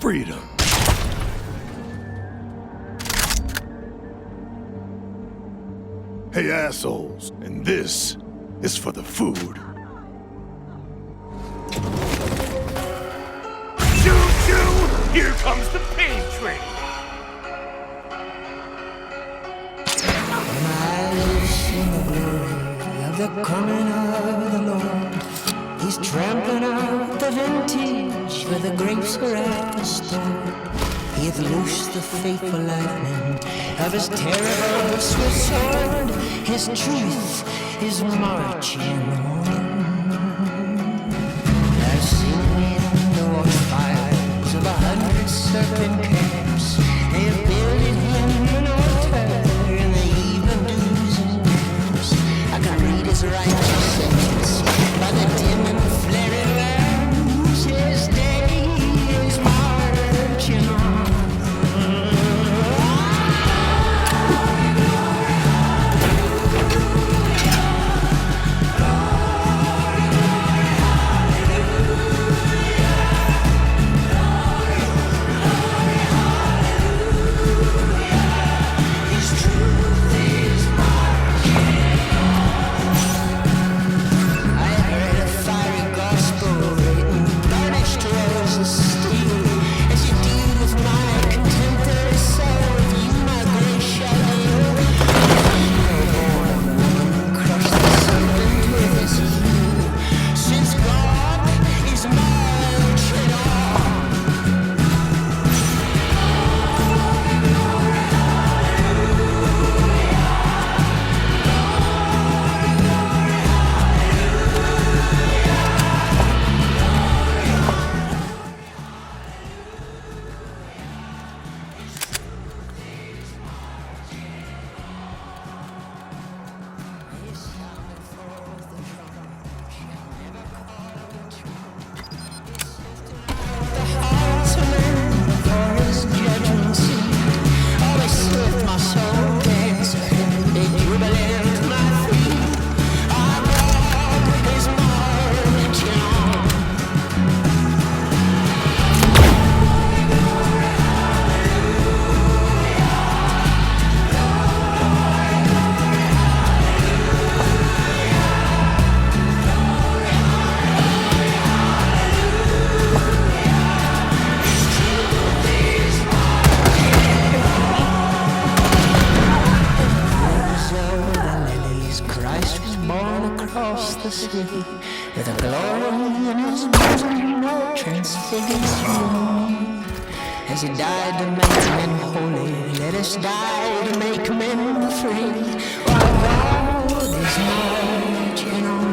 freedom. Hey assholes, and this is for the food. Choo-choo! Here comes the pain train! In the glory of the coming of the Lord, He's trampling out the vintage where the grapes are at stored. He hath loosed the fateful lightning of His terrible swift sword. His truth is marching on. I've seen in the watchfires of 100 serpent camps. They have builded Him an altar in the evening dews and lamps. I can read His righteous sentence by the dim and flaring lamps. His day is marching on. With a glory in His bosom, transfigured through. As He died to make men holy, let us die to make men free. While God is marching on.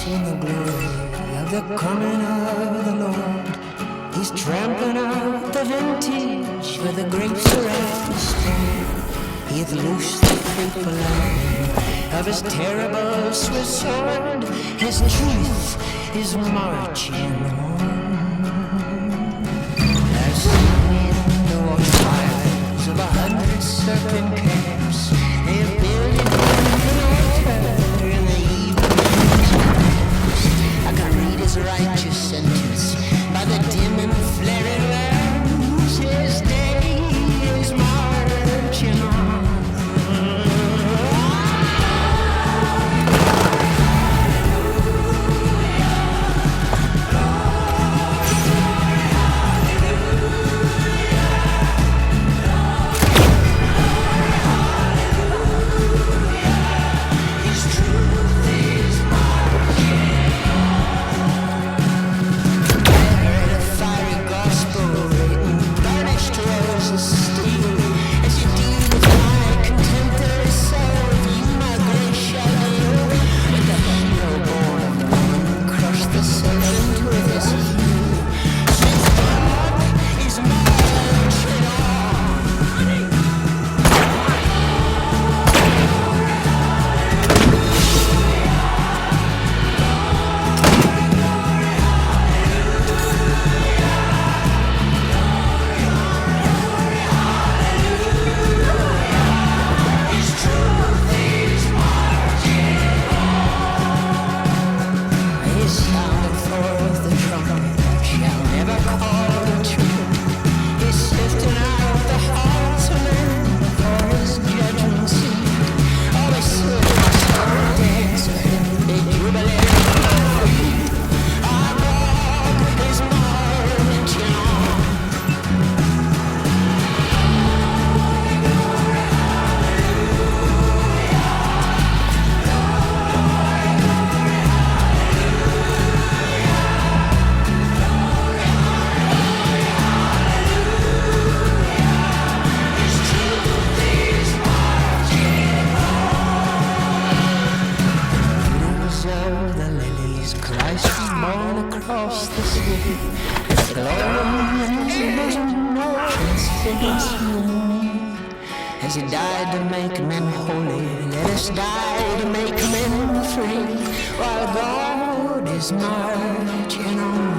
In the glory of the coming of the Lord, He's trampling out the vintage where the grapes are at stored. He hath loosed the fateful lightning of His terrible swift sword. His truth is marching on. I've seen in the watchfires of 100 serpent camps. They have builded an altar in the I can read His righteous sentence by the dim and flaring lamps. His day is marching on. Hallelujah. As he died to make men holy, let us die to make men free, while God is marching on.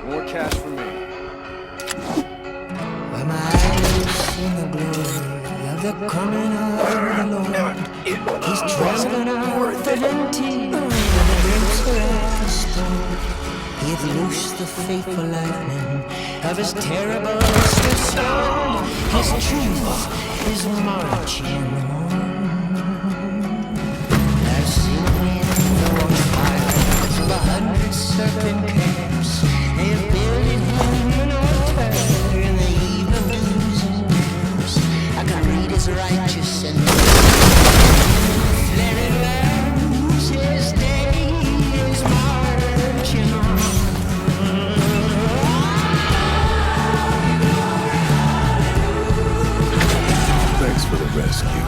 More cash for me. When my eyes see the glory of the coming of the Lord, He's trampling out the vintage of the grapes are stored. He hath loosed the fateful lightning of His terrible sword. His truth is marching on. I've seen in the watchfires of 100 serpent camps. They have built him an altar in the evening dews and dews. I can read his righteous and flaring lamps. His day is marching on. Thanks for the rescue.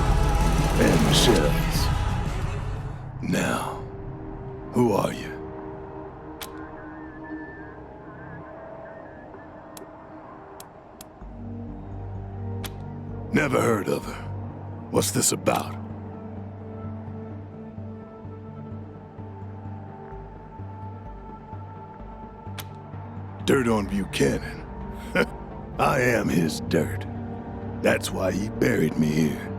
And Michelle's. Now, who are you? Never heard of her. What's this about? Dirt on Buchanan. I am his dirt. That's why he buried me here.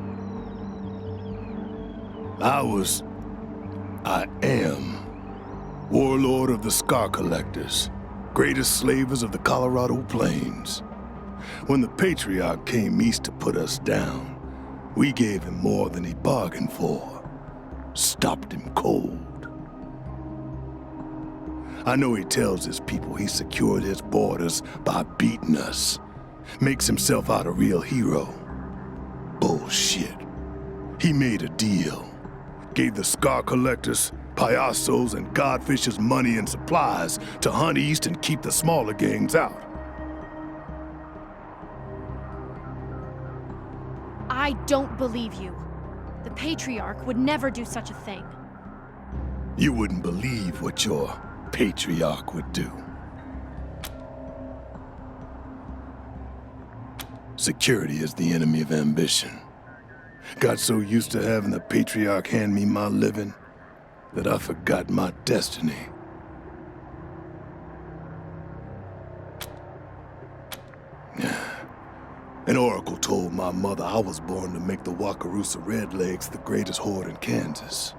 I am warlord of the Scar Collectors, greatest slavers of the Colorado Plains. When the Patriarch came east to put us down, we gave him more than he bargained for. Stopped him cold. I know he tells his people he secured his borders by beating us. Makes himself out a real hero. Bullshit. He made a deal. Gave the Scar Collectors, Payasos, and Godfishers money and supplies to hunt east and keep the smaller gangs out. I don't believe you. The Patriarch would never do such a thing. You wouldn't believe what your Patriarch would do. Security is the enemy of ambition. Got so used to having the Patriarch hand me my living that I forgot my destiny. An oracle told my mother I was born to make the Wakarusa Redlegs the greatest horde in Kansas.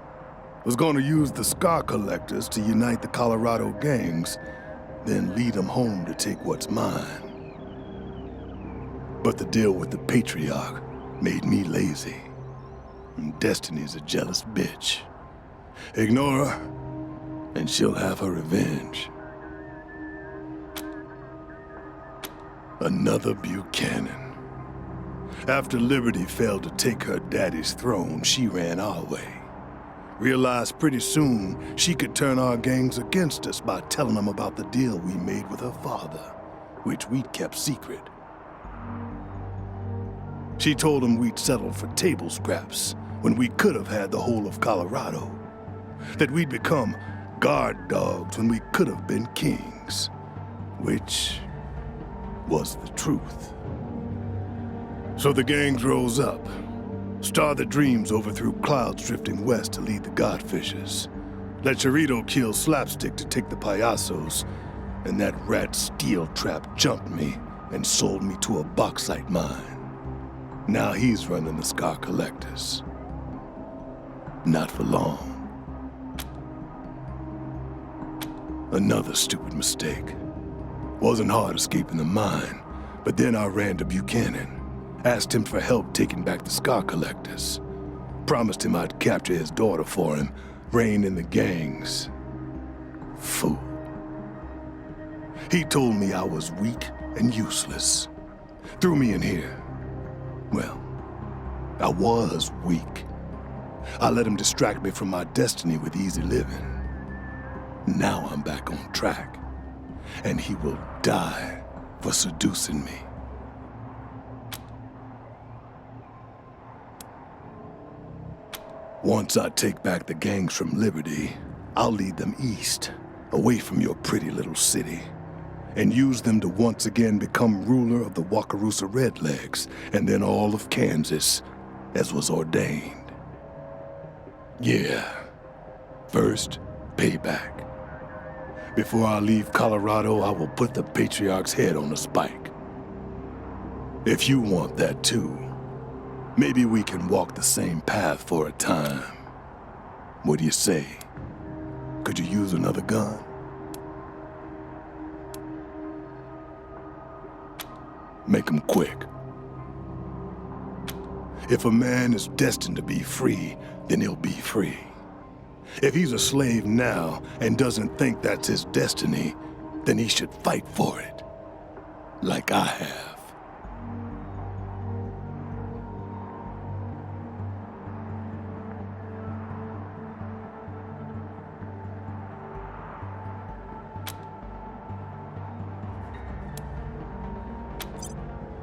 Was gonna use the Scar Collectors to unite the Colorado gangs, then lead them home to take what's mine. But the deal with the Patriarch made me lazy. And Destiny's a jealous bitch. Ignore her, and she'll have her revenge. Another Buchanan. After Liberty failed to take her daddy's throne, she ran our way. Realized pretty soon she could turn our gangs against us by telling them about the deal we made with her father, which we'd kept secret. She told him we'd settled for table scraps when we could have had the whole of Colorado. That we'd become guard dogs when we could have been kings. Which was the truth. So the gangs rose up. Star the Dreams overthrew clouds drifting west to lead the Godfishers. Let Chorito kill Slapstick to take the Payasos. And that rat Steel Trap jumped me and sold me to a bauxite mine. Now he's running the Scar Collectors. Not for long. Another stupid mistake. Wasn't hard escaping the mine, but then I ran to Buchanan. Asked him for help taking back the Scar Collectors. Promised him I'd capture his daughter for him, rein in the gangs. Fool. He told me I was weak and useless. Threw me in here. Well, I was weak. I let him distract me from my destiny with easy living. Now I'm back on track, and he will die for seducing me. Once I take back the gangs from Liberty, I'll lead them east, away from your pretty little city, and use them to once again become ruler of the Wakarusa Redlegs, and then all of Kansas, as was ordained. Yeah. First, payback. Before I leave Colorado, I will put the Patriarch's head on a spike. If you want that too, maybe we can walk the same path for a time. What do you say? Could you use another gun? Make 'em quick. If a man is destined to be free, then he'll be free. If he's a slave now and doesn't think that's his destiny, then he should fight for it, like I have.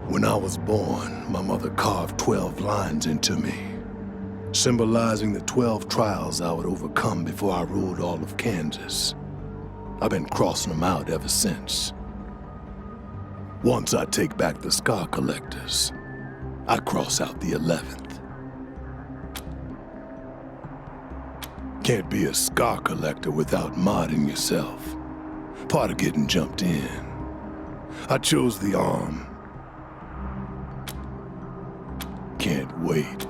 When I was born, my mother carved 12 lines into me, symbolizing the 12 trials I would overcome before I ruled all of Kansas. I've been crossing them out ever since. Once I take back the Scar Collectors, I cross out the 11th. Can't be a Scar Collector without modding yourself. Part of getting jumped in. I chose the arm. Can't wait.